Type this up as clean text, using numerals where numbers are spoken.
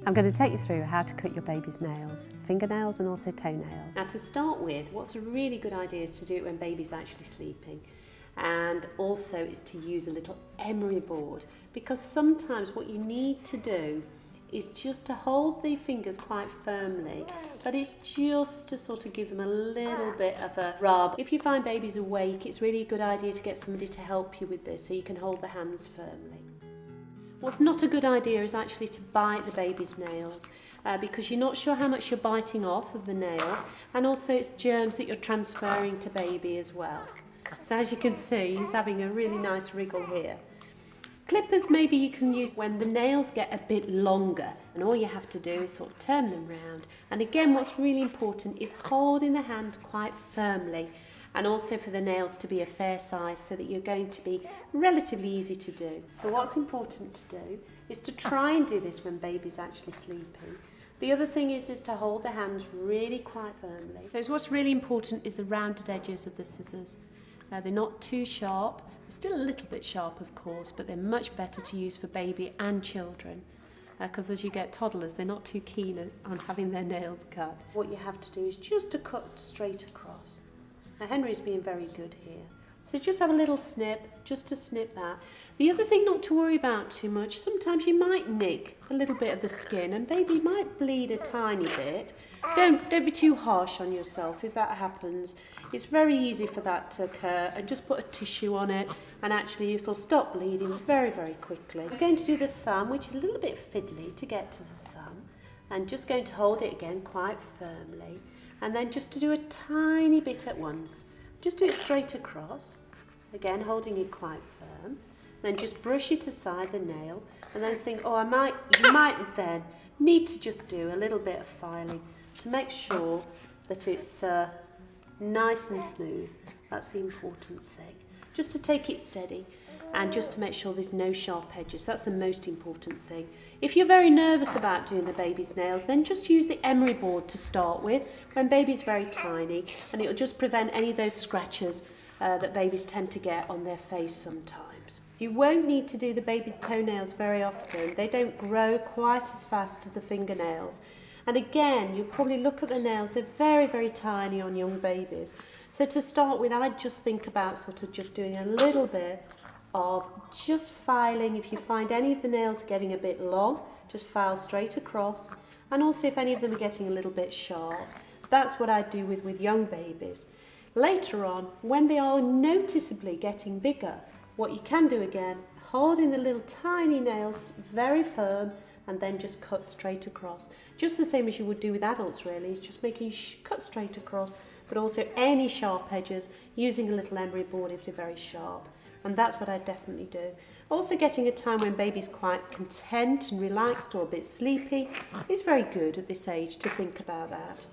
I'm going to take you through how to cut your baby's nails, fingernails and also toenails. Now to start with, what's a really good idea is to do it when baby's actually sleeping, and also is to use a little emery board, because sometimes what you need to do is just to hold the fingers quite firmly, but it's just to sort of give them a little bit of a rub. If you find baby's awake, it's really a good idea to get somebody to help you with this so you can hold the hands firmly. What's not a good idea is actually to bite the baby's nails because you're not sure how much you're biting off of the nail, and also it's germs that you're transferring to baby as well. So as you can see, he's having a really nice wriggle here. Clippers maybe you can use when the nails get a bit longer, and all you have to do is sort of turn them round. And again, what's really important is holding the hand quite firmly, and also for the nails to be a fair size so that you're going to be relatively easy to do. So what's important to do is to try and do this when baby's actually sleeping. The other thing is to hold the hands really quite firmly. So what's really important is the rounded edges of the scissors. They're not too sharp. They're still a little bit sharp, of course, but they're much better to use for baby and children, because as you get toddlers, they're not too keen on having their nails cut. What you have to do is just to cut straight across. Now Henry's being very good here. So just have a little snip, just to snip that. The other thing not to worry about too much, sometimes you might nick a little bit of the skin and baby might bleed a tiny bit. Don't be too harsh on yourself if that happens. It's very easy for that to occur, and just put a tissue on it and actually it'll stop bleeding very, very quickly. We're going to do the thumb, which is a little bit fiddly to get to the thumb, and just going to hold it again quite firmly, and then just to do a tiny bit at once. Just do it straight across, again holding it quite firm, then just brush it aside the nail, and then think, oh, you might then need to just do a little bit of filing to make sure that it's nice and smooth. That's the important thing. Just to take it steady and just to make sure there's no sharp edges. That's the most important thing. If you're very nervous about doing the baby's nails, then just use the emery board to start with when baby's very tiny, and it'll just prevent any of those scratches that babies tend to get on their face sometimes. You won't need to do the baby's toenails very often. They don't grow quite as fast as the fingernails. And again, you'll probably look at the nails, they're very, very tiny on young babies. So to start with, I'd just think about sort of just doing a little bit of just filing. If you find any of the nails getting a bit long, just file straight across. And also if any of them are getting a little bit sharp, that's what I do with young babies. Later on, when they are noticeably getting bigger, what you can do again, holding the little tiny nails very firm, and then just cut straight across. Just the same as you would do with adults really, it's just making cut straight across, but also any sharp edges, using a little emery board if they're very sharp. And that's what I definitely do. Also getting a time when baby's quite content and relaxed or a bit sleepy is very good at this age to think about that.